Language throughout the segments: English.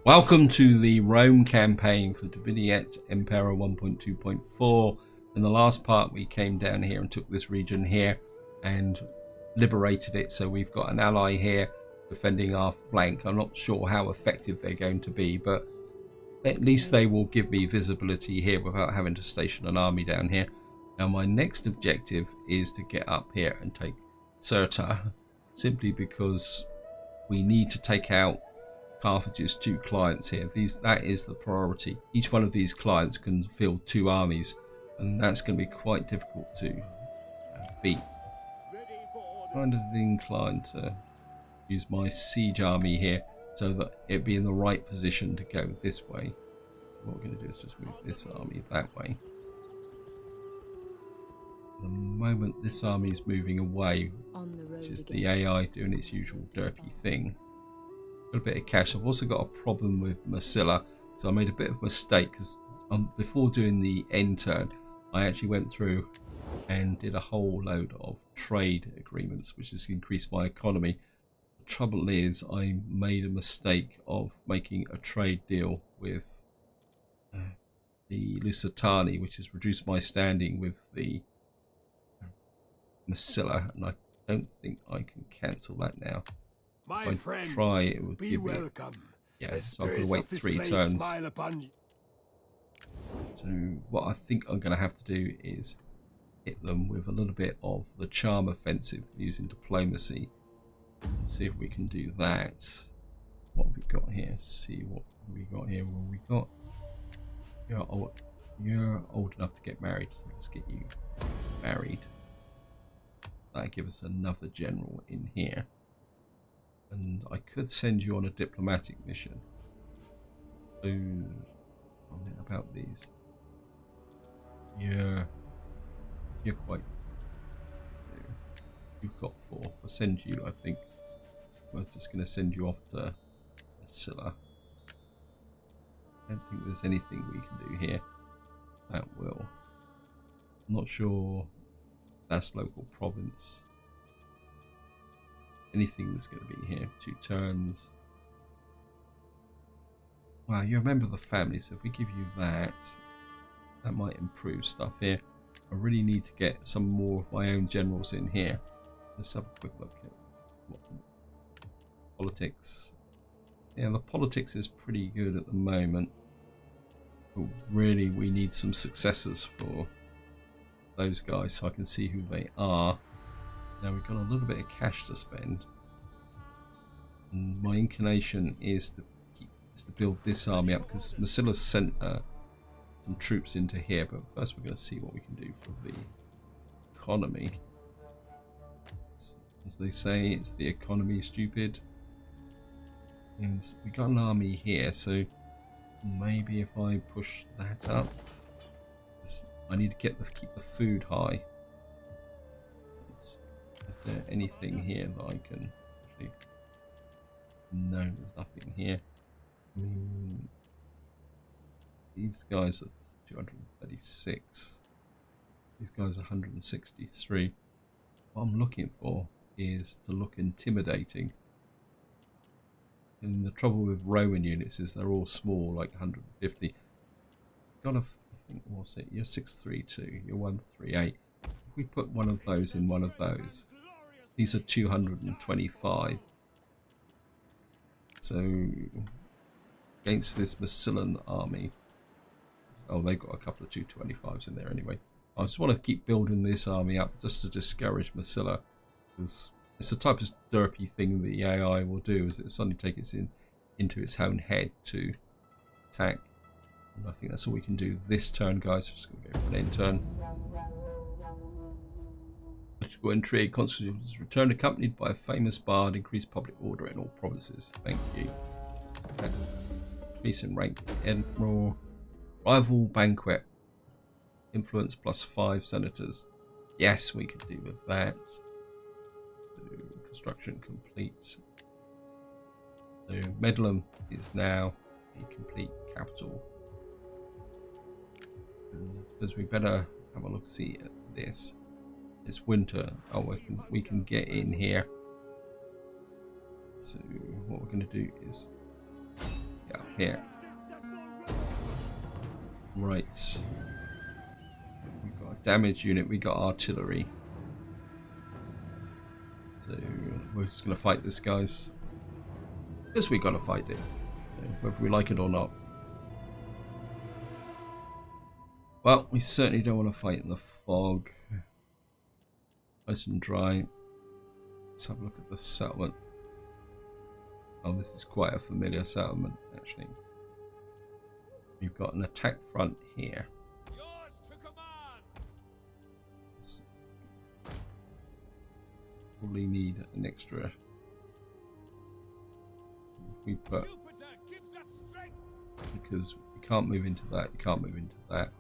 Welcome to the Rome campaign for Veni Et Impera 1.2.4. In the last part we came down here and took this region here and liberated it, so we've got an ally here defending our flank. I'm not sure how effective they're going to be, but at least they will give me visibility here without having to station an army down here. Now my next objective is to get up here and take Cirta, simply because we need to take out Carthage's two clients here. That is the priority. Each one of these clients can field two armies, and that's going to be quite difficult to beat. Kind of inclined to use my siege army here so that it be in the right position to go this way. What we're going to do is just move this army that way. At the moment this army is moving away, which is the AI doing its usual derpy thing. Got a bit of cash. I've also got a problem with Masilla, so I made a bit of a mistake because before doing the end turn I actually went through and did a whole load of trade agreements, which has increased my economy. The trouble is I made a mistake of making a trade deal with the Lusitani, which has reduced my standing with the Masilla, and I don't think I can cancel that now. My if I try, it would give me... Yeah, so I'm going to wait 3 turns. So what I think I'm going to have to do is hit them with a little bit of the charm offensive using diplomacy. Let's see if we can do that. What have we got here? See what we got here. What we got? You're old enough to get married. So let's get you married. That'll give us another general in here. And I could send you on a diplomatic mission. About these. You're quite. You've got 4. I'll send you. I think we're just going to send you off to Scylla. I don't think there's anything we can do here that will. I'm not sure that's local province. Anything that's going to be here. 2 turns. Wow, you're a member of the family, so if we give you that, that might improve stuff here. I really need to get some more of my own generals in here. Let's have a quick look at politics. Yeah, the politics is pretty good at the moment. But really, we need some successors for those guys so I can see who they are. Now we've got a little bit of cash to spend, and my inclination is to build this army up because Masilla's sent some troops into here. But first, we're going to see what we can do for the economy. As they say, it's the economy, stupid. And we got an army here, so maybe if I push that up, I need to keep the food high. Is there anything here that I can actually... No, there's nothing here. I mean, these guys are 236. These guys are 163. What I'm looking for is to look intimidating. And the trouble with Roman units is they're all small, like 150. Got a... I think, what's it? You're 632. You're 138. If we put one of those in one of those, these are 225. So against this Masillan army, oh, they've got a couple of 225s in there anyway. I just want to keep building this army up just to discourage Masilla, because it's the type of derpy thing the AI will do, is it will suddenly take it into its own head to attack. And I think that's all we can do this turn, guys. Just going to go for an end turn. Political intrigue. Constitution is returned accompanied by a famous bard. Increased public order in all provinces. Thank you. Increase in rank. Admiral. Rival banquet. Influence +5 senators. Yes, we could do with that. So, construction complete. So Medlem is now a complete capital. Because we better have a look see at this. It's winter. Oh, we can get in here. So what we're going to do is, yeah, here. Right. We've got a damage unit, we got artillery. So we're just going to fight this, guys. Because we got to fight it, whether we like it or not. Well, we certainly don't want to fight in the fog. Nice and dry. Let's have a look at the settlement. Oh, this is quite a familiar settlement, actually. We've got an attack front here. Yours to command. Probably need an extra. We put, because we can't move into that, you can't move into that.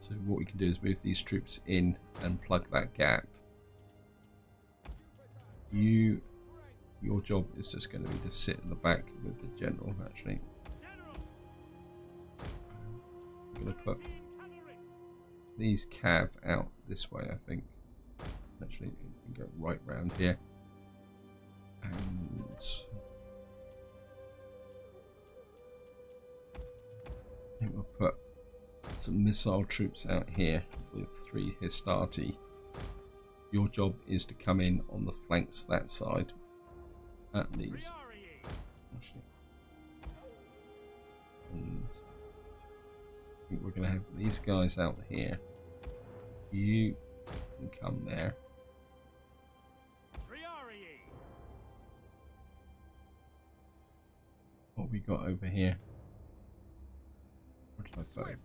So what we can do is move these troops in and plug that gap. Your job is just going to be to sit in the back with the general, actually. I'm going to put these cav out this way, I think. Actually, we can go right round here. And I think we'll put some missile troops out here with 3 Hastati. Your job is to come in on the flanks that side. At these. Actually. And I think we're going to have these guys out here. You can come there. What we got over here? What did I put?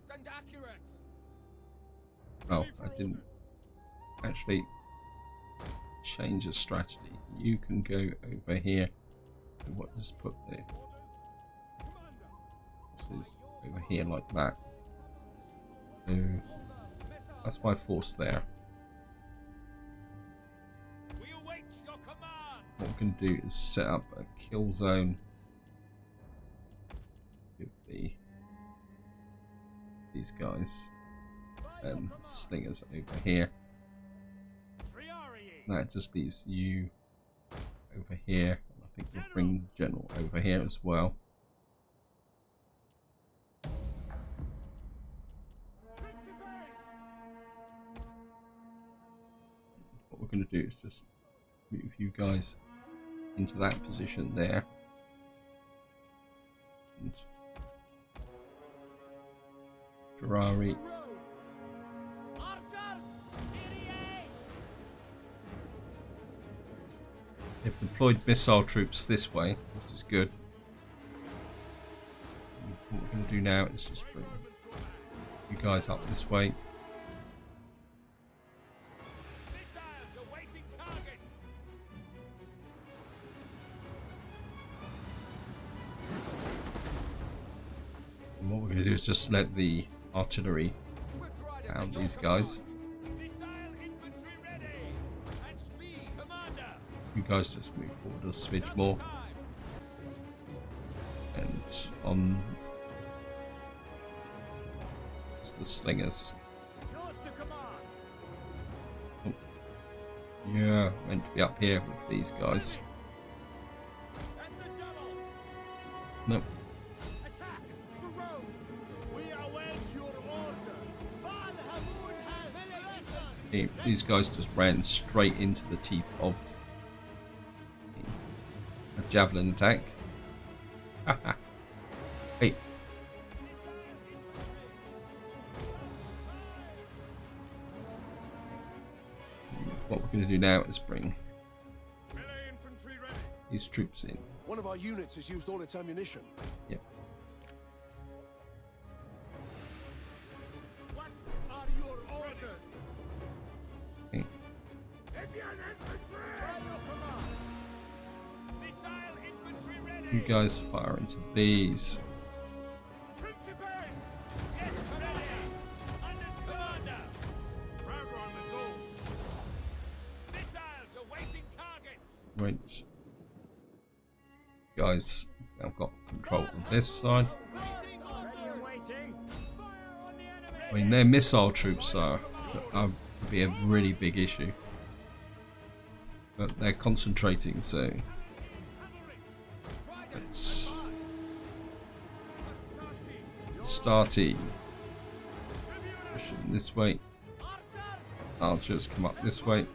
Oh, I didn't actually change a strategy. You can go over here. What just put there? This is over here like that. So that's my force there. What we can do is set up a kill zone with these guys and slingers over here. That just leaves you over here. I think we'll bring the general over here as well. What we're going to do is just move you guys into that position there. And Ferrari. They've deployed missile troops this way, which is good. What we're going to do now is just bring you guys up this way. And what we're going to do is just let the artillery pound these guys. You guys just move forward a smidge more. And on it's the slingers. Oh. Yeah, meant to be up here with these guys. Nope. These guys just ran straight into the teeth of a javelin attack. Hey. What we're going to do now is bring these troops in. One of our units has used all its ammunition. Yep. What are your orders? Okay. You guys fire into these. Right. Guys, I've got control of this side. I mean, their missile troops are be a really big issue, but they're concentrating, so let's Starty. Pushing this way. Archers come up this way.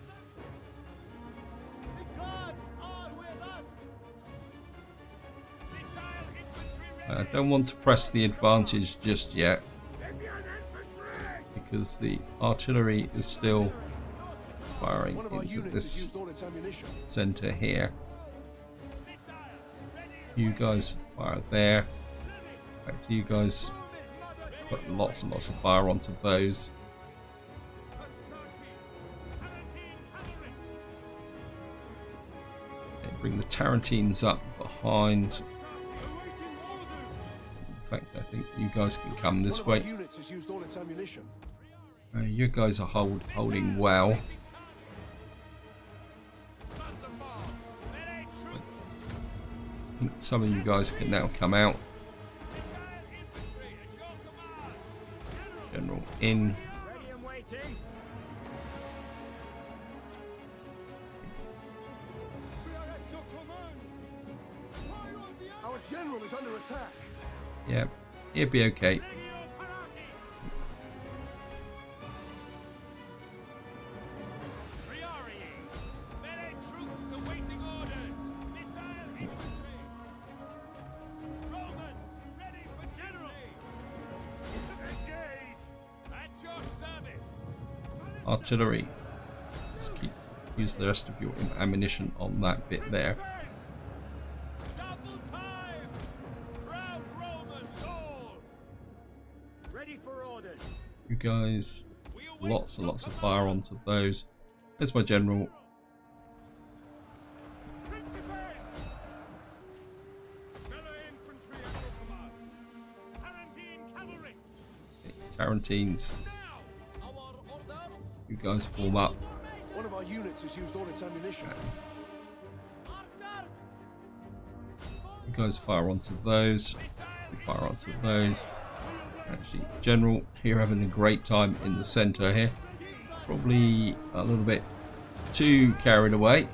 I don't want to press the advantage just yet because the artillery is still firing into this center here. You guys fire there. Back to you guys. Put lots and lots of fire onto those. Okay, bring the Tarantines up behind. In fact, I think you guys can come this way. You guys are holding well. I think some of you guys can now come out. General in. Our general is under attack. Yeah, it'll be okay. Artillery. Just use the rest of your ammunition on that bit there. You guys, lots and lots of fire onto those. There's my general. Tarantines. You guys form up. One of our units has used all its ammunition. You guys fire onto those. You fire onto those. Actually, General here having a great time in the center here. Probably a little bit too carried away.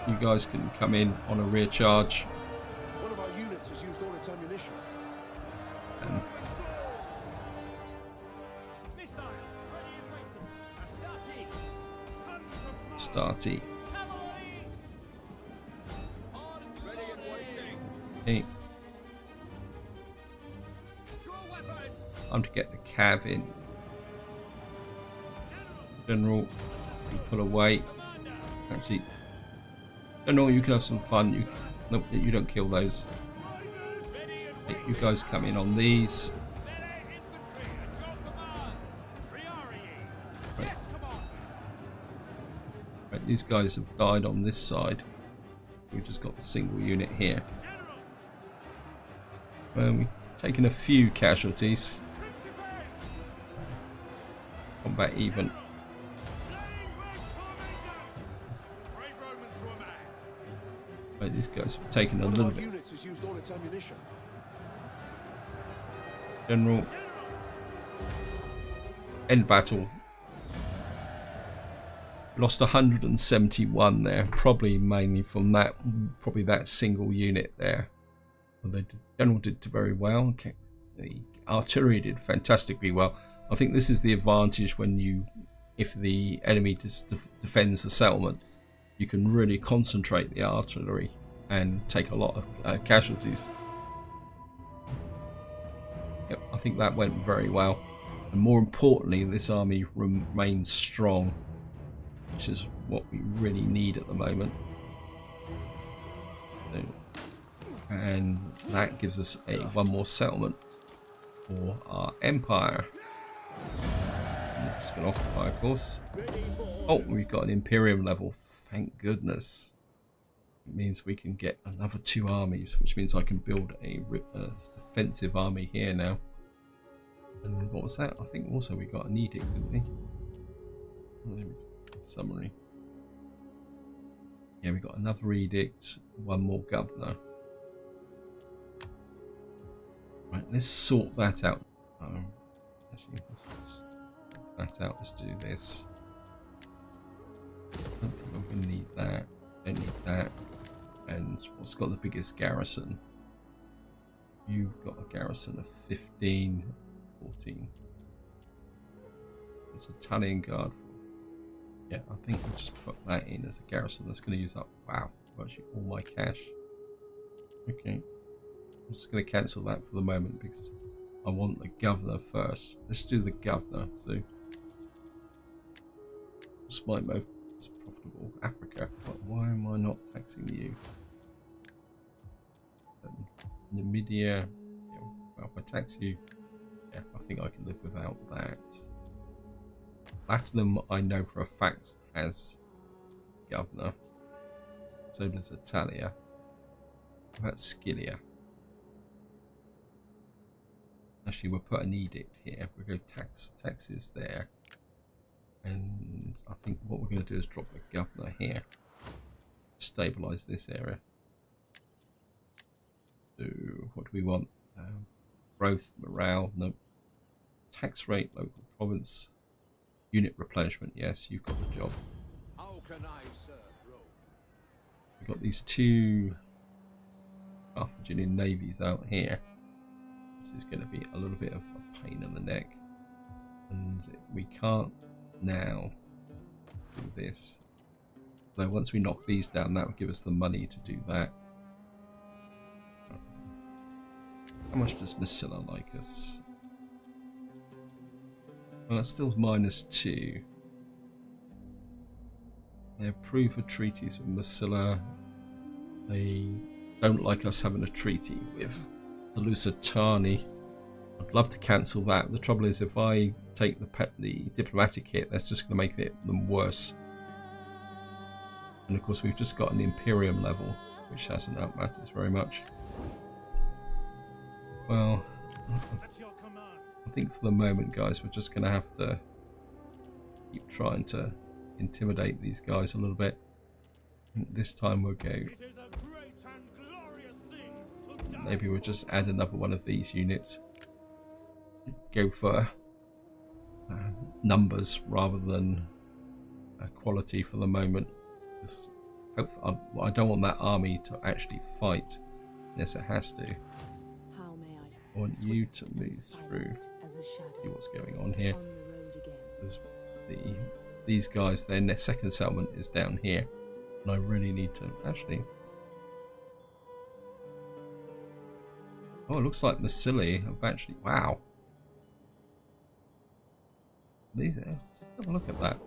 You guys can come in on a rear charge. One of our units has used all its ammunition. And Starty. Okay. Time to get the cav in. General, you pull away. Actually, General, you can have some fun. You don't kill those. Okay, you guys come in on these. Right, these guys have died on this side. We've just got the single unit here. We've taken a few casualties. Combat even. Right, these guys have taken a little bit. General. End battle. Lost 171 there, probably mainly from that, that single unit there. The general did very well. Okay. The artillery did fantastically well. I think this is the advantage when if the enemy defends the settlement, you can really concentrate the artillery and take a lot of casualties. Yep, I think that went very well. And more importantly, this army remains strong, which is what we really need at the moment. And that gives us one more settlement for our empire. I'm just going to occupy, of course. Oh, we've got an Imperium level. Thank goodness. It means we can get another 2 armies, which means I can build a defensive army here now. And what was that? I think also we got an edict, didn't we? Summary. Yeah, we got another edict, 1 more governor. Right, let's sort that out. Actually, let's sort that out. Let's do this. I don't think we're going to need that. Don't need that. And what's got the biggest garrison? You've got a garrison of 15, 14. It's Italian guard. Yeah, I think we'll just put that in as a garrison. That's going to use up, wow, virtually all my cash. Okay. I'm just going to cancel that for the moment because I want the governor first. Let's do the governor. So, what's my most profitable? Africa. But why am I not taxing you? Numidia. Yeah, well, if I tax you, yeah, I think I can live without that. Platinum, I know for a fact, has governor. So does Italia. That's Scylla. Actually, we'll put an edict here. We'll go taxes there. And I think what we're going to do is drop the governor here. Stabilise this area. So, what do we want? Growth, morale, no. Tax rate, local province. Unit replenishment, yes, you've got the job. How can I serve Rome? We've got these two Carthaginian navies out here. This is going to be a little bit of a pain in the neck. And we can't now do this. Though once we knock these down, that will give us the money to do that. How much does Massilla like us? Well, that's still -2. They approve of treaties with Massilla. They don't like us having a treaty with the Lusitani. I'd love to cancel that. The trouble is, if I take the diplomatic hit, that's just going to make them worse. And of course, we've just got an Imperium level, which hasn't helped matters very much. Well, I think for the moment, guys, we're just going to have to keep trying to intimidate these guys a little bit. This time we'll go. Maybe we'll just add another one of these units. Go for numbers rather than quality for the moment. I don't want that army to actually fight unless it has to. I want you to move through. See what's going on here. There's these guys, their second settlement is down here, and I really need to actually. Oh, it looks like Massili have actually. Wow. These are. Have a look at that.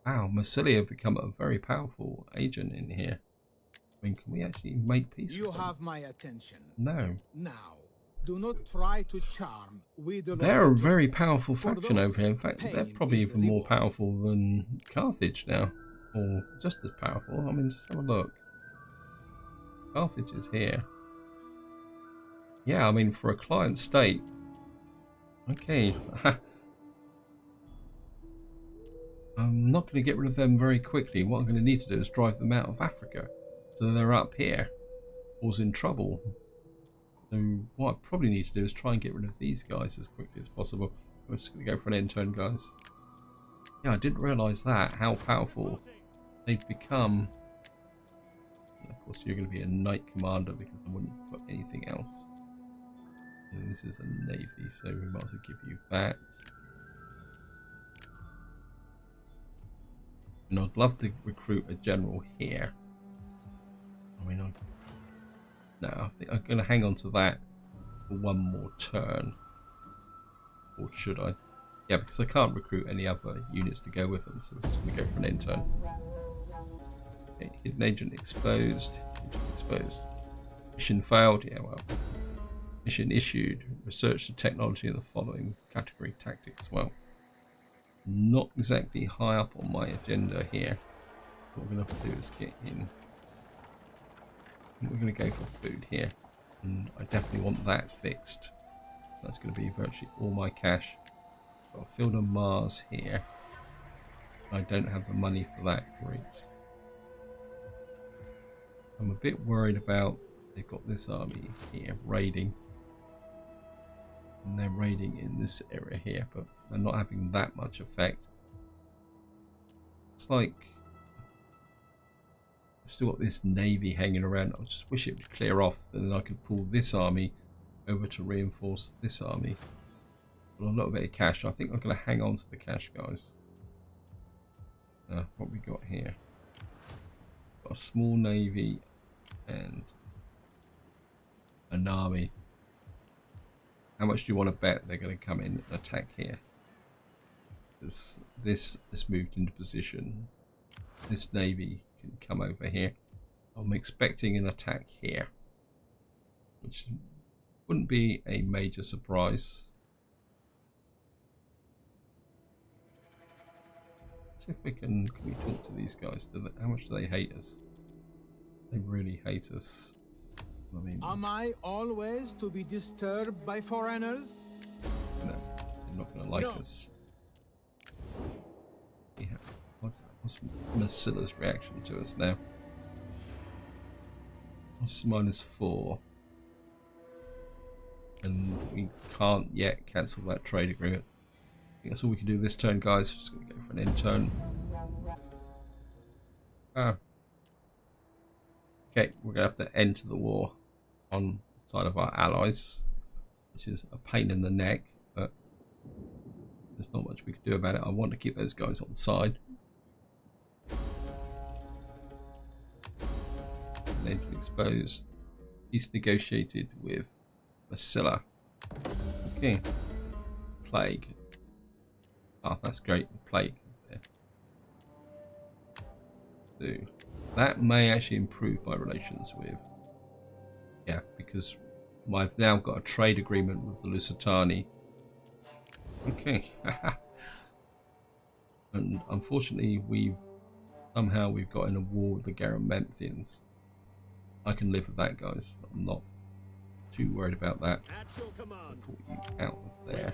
Wow, Massili have become a very powerful agent in here. I mean, can we actually make peace? You have my attention. No. Now, do not try to charm. They're a very powerful faction over here. In fact, they're probably even more powerful than Carthage now. Or just as powerful. I mean, just have a look. Carthage is here. Yeah, I mean, for a client state. Okay. I'm not going to get rid of them very quickly. What I'm going to need to do is drive them out of Africa. So they're up here, causing trouble. So what I probably need to do is try and get rid of these guys as quickly as possible. We're just going to go for an end turn, guys. Yeah, I didn't realise that, how powerful they've become. And of course, you're going to be a knight commander because I wouldn't put anything else. And this is a navy, so we might as well give you that. And I'd love to recruit a general here. I mean, no, I think I'm going to hang on to that for one more turn. Or should I? Yeah, because I can't recruit any other units to go with them, so we're just going to go for an end turn. Okay, hidden agent exposed. Exposed. Mission failed. Yeah, well. Mission issued. Research the technology in the following category: tactics. Well, not exactly high up on my agenda here. What we're going to have to do is get in. We're going to go for food here, and I definitely want that fixed. That's going to be virtually all my cash. Got a field on Mars here. I don't have the money for that. Great. I'm a bit worried about. They've got this army here raiding, and they're raiding in this area here, but they're not having that much effect. It's like I've still got this navy hanging around. I just wish it would clear off, and then I could pull this army over to reinforce this army. But a little bit of cash. I think I'm going to hang on to the cash, guys. What we got here? Got a small navy and an army. How much do you want to bet they're going to come in and attack here? This moved into position. This navy can come over here. I'm expecting an attack here, which wouldn't be a major surprise. See if we can we talk to these guys? How much do they hate us? They really hate us. I mean, Am I always to be disturbed by foreigners? no, they're not going to like us. Yeah. What's Massila's reaction to us now? Plus -4. And we can't yet cancel that trade agreement. I think that's all we can do this turn, guys. Just going to go for an in-turn. Ah. Okay, we're going to have to enter the war on the side of our allies, which is a pain in the neck, but there's not much we can do about it. I want to keep those guys on side. Naval exposed. Peace negotiated with Massila. Okay. Plague. Oh, that's great. Plague is there. So that may actually improve my relations with. Yeah, because I've now got a trade agreement with the Lusitani. Okay. And unfortunately, we've got in a war with the Garamenthians. I can live with that, guys. I'm not too worried about that. I'll put you out of there.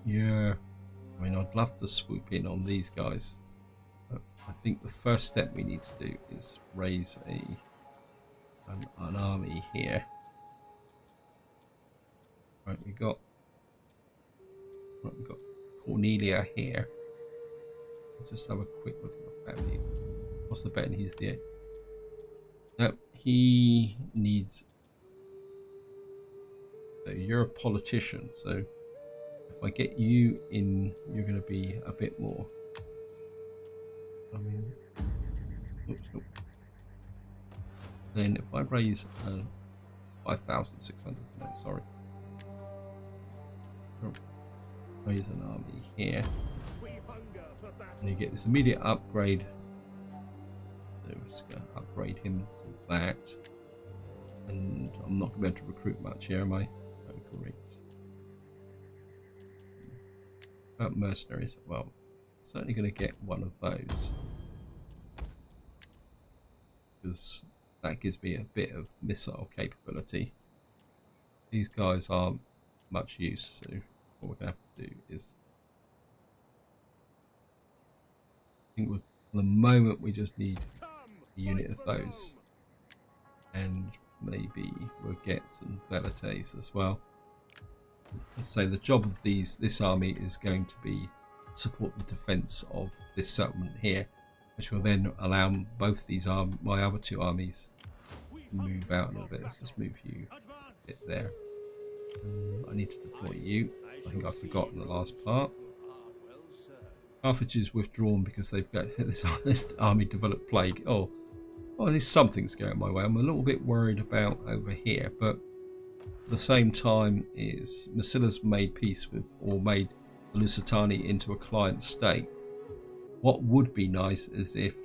Yeah. I mean, I'd love to swoop in on these guys. But I think the first step we need to do is raise an army here. Right, we've got Cornelia here. Let's just have a quick look at the family. What's the bet? He's the... No, he needs... So you're a politician, so if I get you in, you're going to be a bit more... I mean... Oops, nope. Then if I raise 5,600, no, sorry. Raise an army here. And you get this immediate upgrade. So we're just going to upgrade him to that. And I'm not going to be able to recruit much here, am I? Oh, great. About mercenaries, well, certainly going to get one of those. Because that gives me a bit of missile capability. These guys aren't much use, so what we're going to have to do is... I think for the moment we just need a unit of those. And maybe we'll get some velites as well. So the job of this army is going to be support the defense of this settlement here, which will then allow both these my other two armies to move out a little bit. Let's just move you a bit there. I need to deploy you. I think I've forgotten the last part. Carthage is withdrawn because they've got this army developed plague. Oh, at least something's going my way. I'm a little bit worried about over here, but at the same time is Massila's made peace with, or made the Lusitani into a client state. What would be nice is if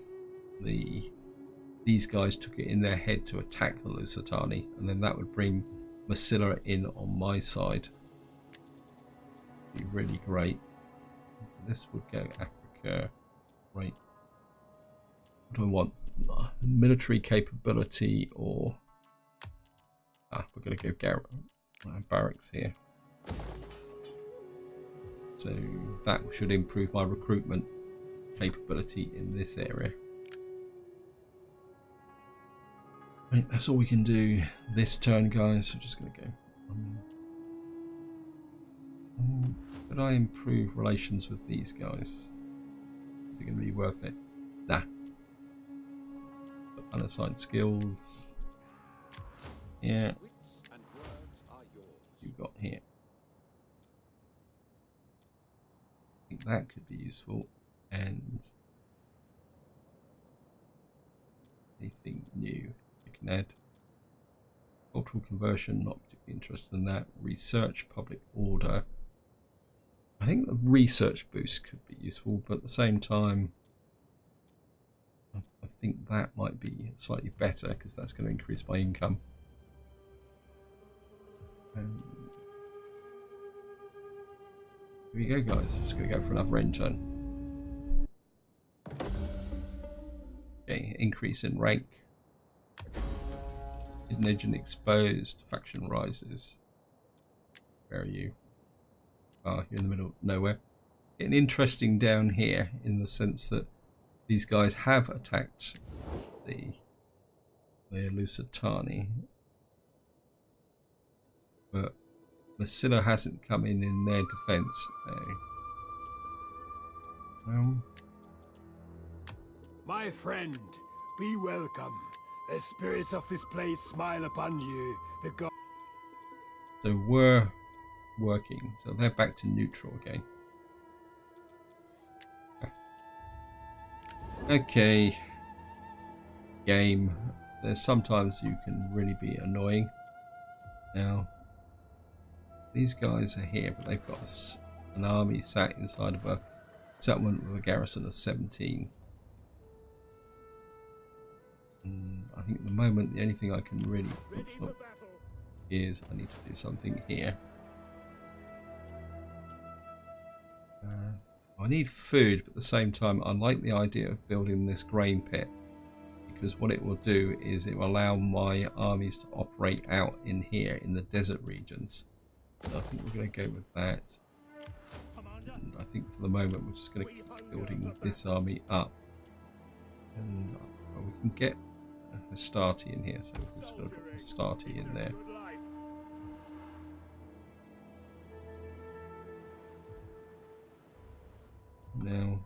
these guys took it in their head to attack the Lusitani, and then that would bring Massila in on my side. Be really great. This would go Africa, right? What do I want? Military capability, or we're going to go barracks here. So that should improve my recruitment capability in this area. Right, that's all we can do this turn, guys. I'm just going to go. Could I improve relations with these guys? Is it going to be worth it? Nah. unassigned skills. Yeah, Wits and words are yours. you've got here. I think that could be useful. And anything new you can add. Cultural conversion, not particularly interested in that. Research, public order. I think the research boost could be useful, but at the same time, I think that might be slightly better because that's going to increase my income. Here we go, guys. I'm just going to go for another end turn. Okay, increase in rank. Hidden agent exposed. Faction rises. Where are you? Oh, you're in the middle of nowhere. Getting interesting down here in the sense that these guys have attacked the Lusitani, but Massilla hasn't come in their defense. My friend, be welcome. The spirits of this place smile upon you. The god. So we're working. So they're back to neutral again. Okay. Game. There's sometimes you can really be annoying. Now, these guys are here, but they've got an army sat inside of a settlement with a garrison of 17. I think at the moment the only thing I can really look is I need to do something here. I need food, but at the same time I like the idea of building this grain pit, because what it will do is it will allow my armies to operate out in here in the desert regions. So I think we're going to go with that. And I think for the moment we're just going to keep building this army up, and we can get a Hastati in here, so we're just going to put Hastati in there. Now,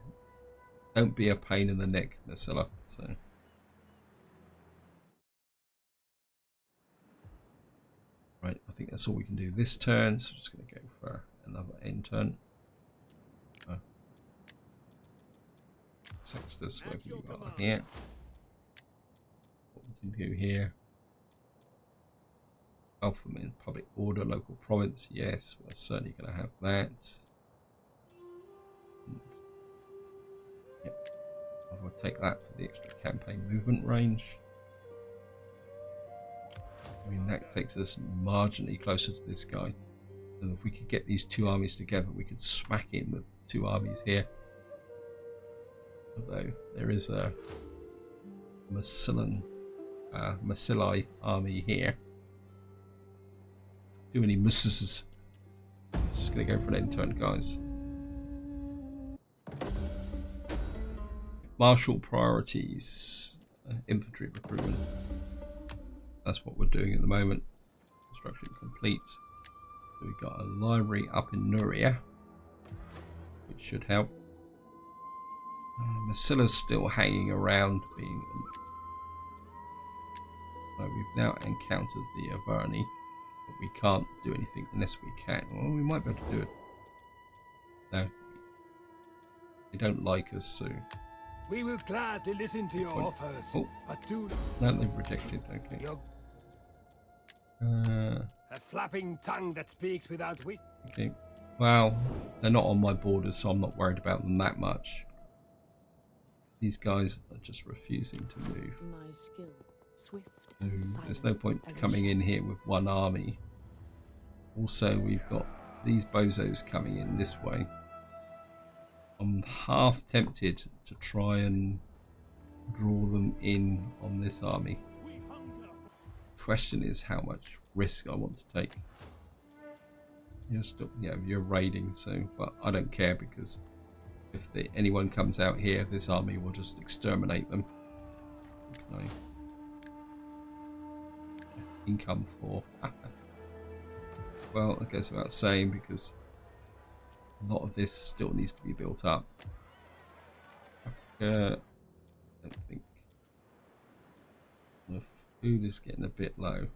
don't be a pain in the neck, Massilla. So, right, I think that's all we can do this turn. So, we're just going to go for another end turn. Sextus, where we are here. What we can do here. Alphabet, public order, local province. Yes, we're certainly going to have that. Yep. I'll take that for the extra campaign movement range. I mean, that takes us marginally closer to this guy. And if we could get these two armies together, we could smack in with two armies here. Although there is a Massili army here. Too many musses. Just gonna go for an end turn, guys. Martial priorities, infantry recruitment. That's what we're doing at the moment. Construction complete. So we've got a library up in Nuria, which should help. Massilla's still hanging around, being. We've now encountered the Veni, but we can't do anything unless we can. Well, we might be able to do it. No, they don't like us, so. We will gladly listen to your offers, but do no, they've rejected. Okay. A flapping tongue that speaks without wit. Okay. Well, they're not on my borders, so I'm not worried about them that much. These guys are just refusing to move. My skill, swift So and there's no point silent as a coming in shadow. here with one army. Also, we've got these bozos coming in this way. I'm half tempted to try and draw them in on this army. Question is how much risk I want to take. You're still, yeah, you're raiding, so, but I don't care, because if anyone comes out here, this army will just exterminate them. Okay. Income 4. Well, it goes without saying, because a lot of this still needs to be built up. I don't think. Food is getting a bit low.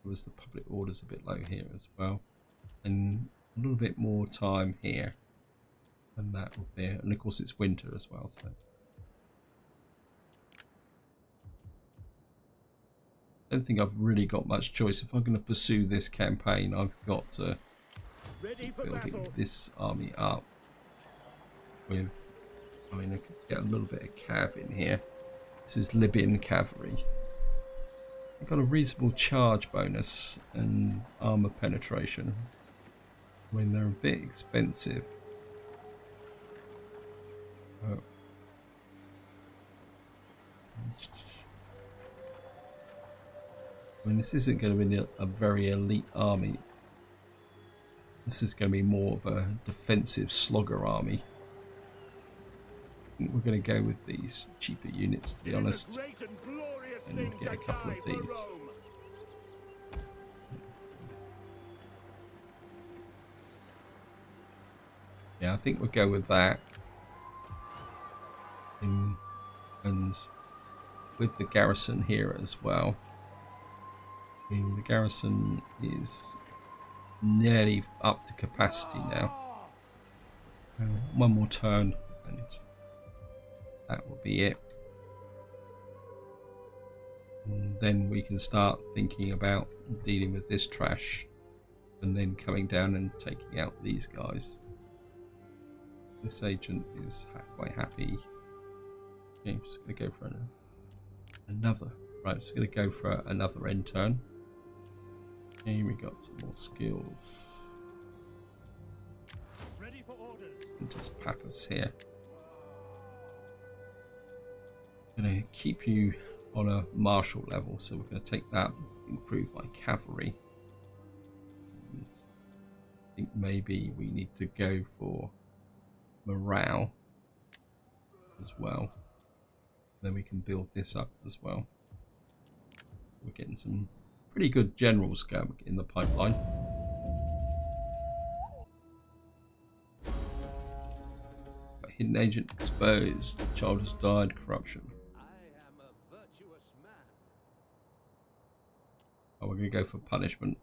Whereas the public order's a bit low here as well. And a little bit more time here. And that will be it. And of course it's winter as well, so. I don't think I've really got much choice. If I'm going to pursue this campaign, I've got to build this army up with, I mean, I could get a little bit of cav in here. This is Libyan cavalry. I've got a reasonable charge bonus and armor penetration. I mean, they're a bit expensive. Oh. I mean, this isn't going to be a very elite army. This is going to be more of a defensive slogger army. I think we're going to go with these cheaper units, to be honest, and get a couple of these. Yeah, I think we'll go with that. And with the garrison here as well. I mean, the garrison is nearly up to capacity now. One more turn and that will be it. And then we can start thinking about dealing with this trash and then coming down and taking out these guys. This agent is quite happy. Okay, I'm just going to go for another. Right, just going to go for another end turn. Okay, we got some more skills. Ready for orders. And just Papas here. I'm going to keep you on a martial level, so we're going to take that, improve my cavalry. I think maybe we need to go for morale as well. Then we can build this up as well. We're getting some pretty good generals going in the pipeline. Hidden agent exposed. Child has died. Corruption. I am a virtuous man. Oh, we're going to go for punishment.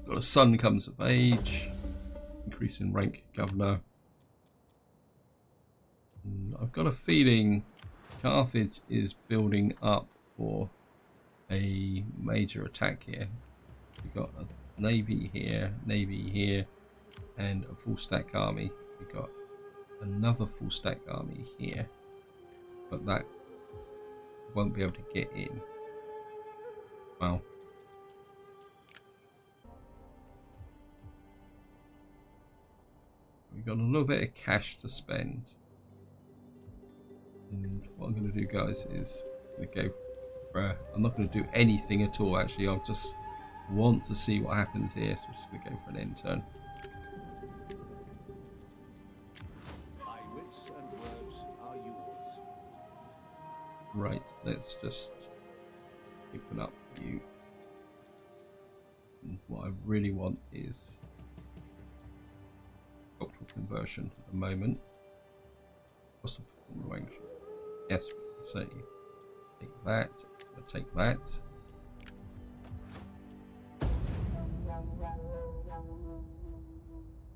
Got a son comes of age. Increase in rank, governor. And I've got a feeling Carthage is building up for a major attack here. We've got a navy here, and a full stack army. We've got another full stack army here, but that won't be able to get in. Well, we've got a little bit of cash to spend. And what I'm going to do, guys, is I'm going to go for, I'm not going to do anything at all, actually. I'll just want to see what happens here. So I'm just going to go for an end turn. My wits and words are yours. Right, let's just open up you. And what I really want is cultural conversion at the moment. What's the range? Yes, so take that, I'll take that.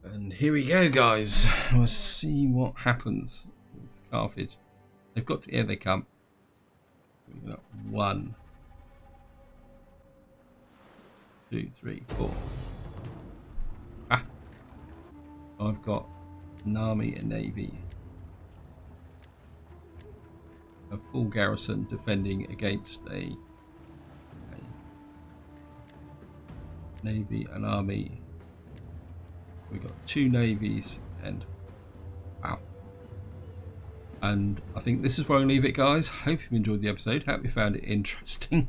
And here we go, guys. Let's see what happens with Carthage. They've got to, here they come. We've got 1, 2, 3, 4. Ah! I've got an army and navy. A full garrison defending against a navy and army. We've got 2 navies and wow. And I think this is where I'm going to leave it, guys. Hope you enjoyed the episode. Hope you found it interesting.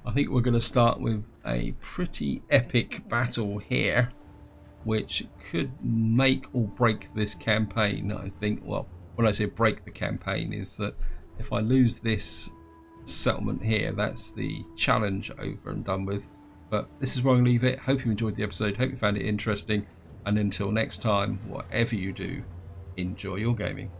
I think we're going to start with a pretty epic battle here, which could make or break this campaign. I think, well, when I say break the campaign, is that if I lose this settlement here, that's the challenge over and done with. But this is where I'm going to leave it. Hope you enjoyed the episode. Hope you found it interesting. And until next time, whatever you do, enjoy your gaming.